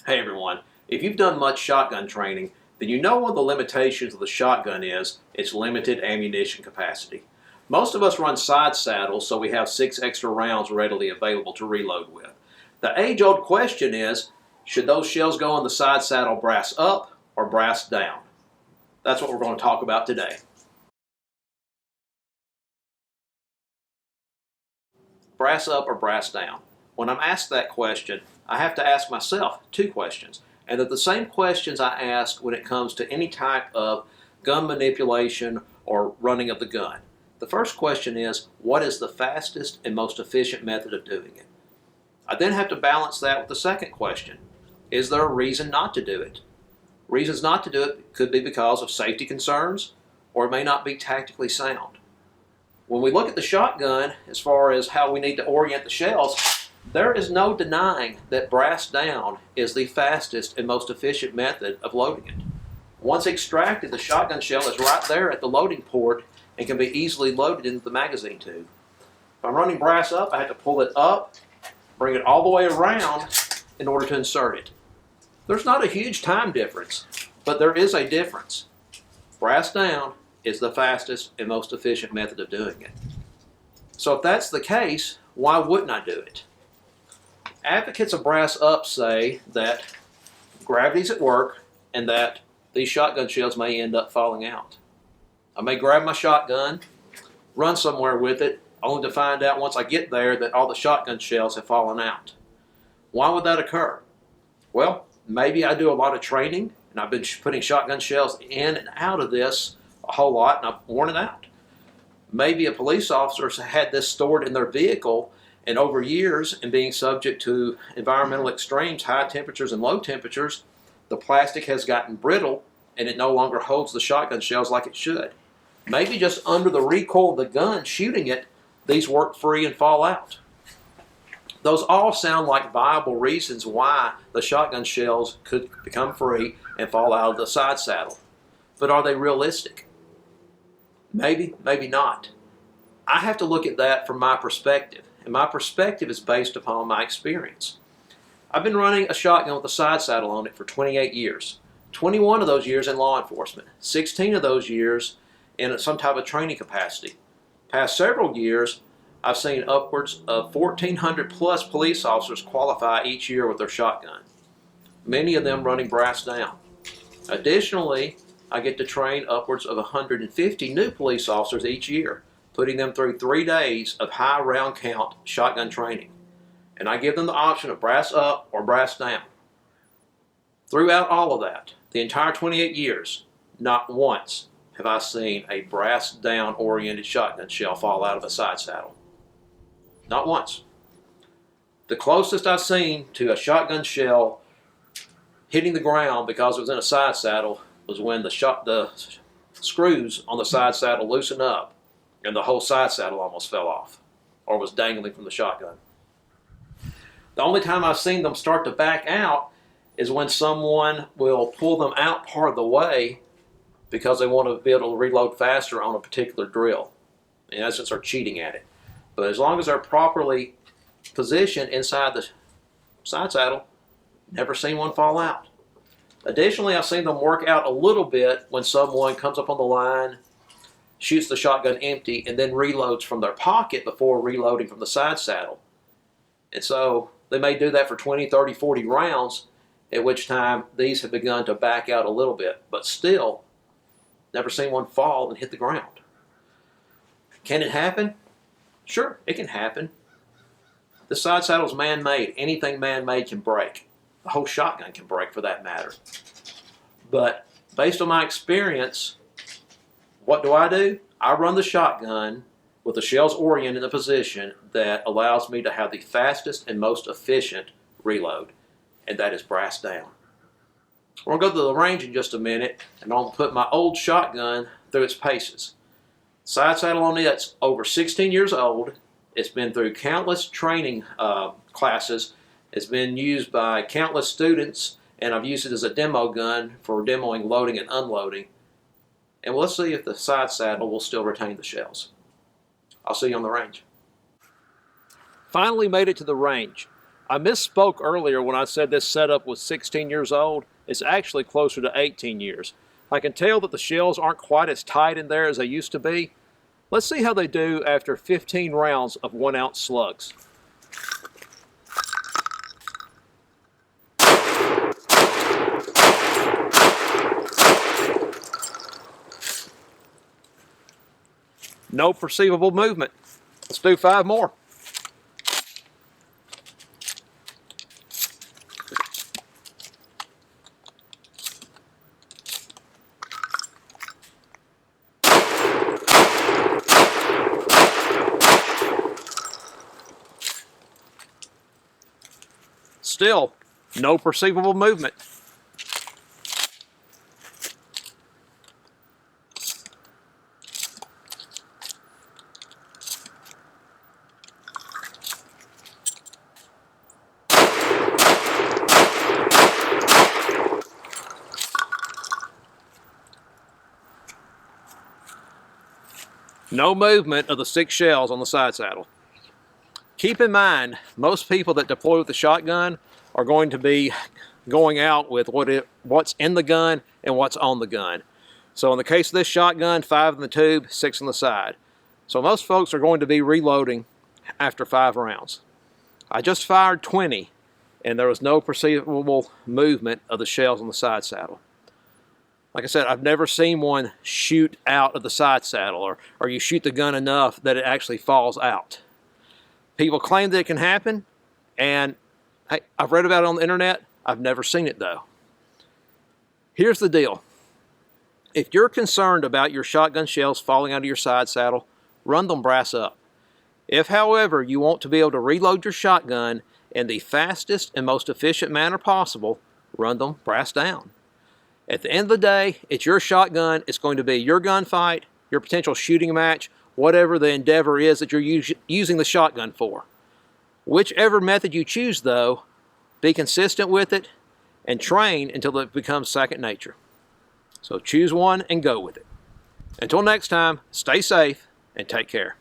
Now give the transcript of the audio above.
Hey everyone, if you've done much shotgun training, then you know one of the limitations of the shotgun is its limited ammunition capacity. Most of us run side saddles, so we have 6 extra rounds readily available to reload with. The age-old question is, should those shells go on the side saddle brass up or brass down? That's what we're going to talk about today. Brass up or brass down? When I'm asked that question, I have to ask myself 2 questions. And they're the same questions I ask when it comes to any type of gun manipulation or running of the gun. The first question is, what is the fastest and most efficient method of doing it? I then have to balance that with the second question. Is there a reason not to do it? Reasons not to do it could be because of safety concerns, or it may not be tactically sound. When we look at the shotgun, as far as how we need to orient the shells, there is no denying that brass down is the fastest and most efficient method of loading it. Once extracted, the shotgun shell is right there at the loading port and can be easily loaded into the magazine tube. If I'm running brass up, I have to pull it up, bring it all the way around in order to insert it. There's not a huge time difference, but there is a difference. Brass down is the fastest and most efficient method of doing it. So if that's the case, why wouldn't I do it? Advocates of brass up say that gravity's at work and that these shotgun shells may end up falling out. I may grab my shotgun, run somewhere with it, only to find out once I get there that all the shotgun shells have fallen out. Why would that occur? Well, maybe I do a lot of training and I've been putting shotgun shells in and out of this a whole lot and I've worn it out. Maybe a police officer has had this stored in their vehicle and over years, and being subject to environmental extremes, high temperatures and low temperatures, the plastic has gotten brittle and it no longer holds the shotgun shells like it should. Maybe just under the recoil of the gun shooting it, these work free and fall out. Those all sound like viable reasons why the shotgun shells could become free and fall out of the side saddle. But are they realistic? Maybe, maybe not. I have to look at that from my perspective. And my perspective is based upon my experience. I've been running a shotgun with a side saddle on it for 28 years. 21 of those years in law enforcement. 16 of those years in some type of training capacity. Past several years, I've seen upwards of 1,400 plus police officers qualify each year with their shotgun. Many of them running brass down. Additionally, I get to train upwards of 150 new police officers each year, putting them through 3 days of high round count shotgun training. And I give them the option of brass up or brass down. Throughout all of that, the entire 28 years, not once have I seen a brass down oriented shotgun shell fall out of a side saddle. Not once. The closest I've seen to a shotgun shell hitting the ground because it was in a side saddle was when the screws on the side saddle loosened up and the whole side saddle almost fell off or was dangling from the shotgun. The only time I've seen them start to back out is when someone will pull them out part of the way because they want to be able to reload faster on a particular drill. In essence, they're cheating at it. But as long as they're properly positioned inside the side saddle, never seen one fall out. Additionally, I've seen them work out a little bit when someone comes up on the line, shoots the shotgun empty, and then reloads from their pocket before reloading from the side saddle. And so they may do that for 20, 30, 40 rounds, at which time these have begun to back out a little bit, but still never seen one fall and hit the ground. Can it happen? Sure, it can happen. The side saddle is man-made. Anything man-made can break. The whole shotgun can break for that matter. But based on my experience, what do? I run the shotgun with the shells oriented in a position that allows me to have the fastest and most efficient reload, and that is brass down. We're going to go to the range in just a minute, and I'll put my old shotgun through its paces. Side saddle on it's over 16 years old. It's been through countless training classes. It's been used by countless students, and I've used it as a demo gun for demoing loading and unloading. And let's see if the side saddle will still retain the shells. I'll see you on the range. Finally made it to the range. I misspoke earlier when I said this setup was 16 years old. It's actually closer to 18 years. I can tell that the shells aren't quite as tight in there as they used to be. Let's see how they do after 15 rounds of 1 ounce slugs. No perceivable movement. Let's do 5 more. Still, no perceivable movement. No movement of the 6 shells on the side saddle. Keep in mind, most people that deploy with the shotgun are going to be going out with what's in the gun and what's on the gun. So in the case of this shotgun, 5 in the tube, 6 on the side. So most folks are going to be reloading after 5 rounds. I just fired 20 and there was no perceivable movement of the shells on the side saddle. Like I said, I've never seen one shoot out of the side saddle, or you shoot the gun enough that it actually falls out. People claim that it can happen, and hey, I've read about it on the internet. I've never seen it though. Here's the deal. If you're concerned about your shotgun shells falling out of your side saddle, run them brass up. If, however, you want to be able to reload your shotgun in the fastest and most efficient manner possible, run them brass down. At the end of the day, it's your shotgun. It's going to be your gunfight, your potential shooting match, whatever the endeavor is that you're using the shotgun for. Whichever method you choose, though, be consistent with it and train until it becomes second nature. So choose one and go with it. Until next time, stay safe and take care.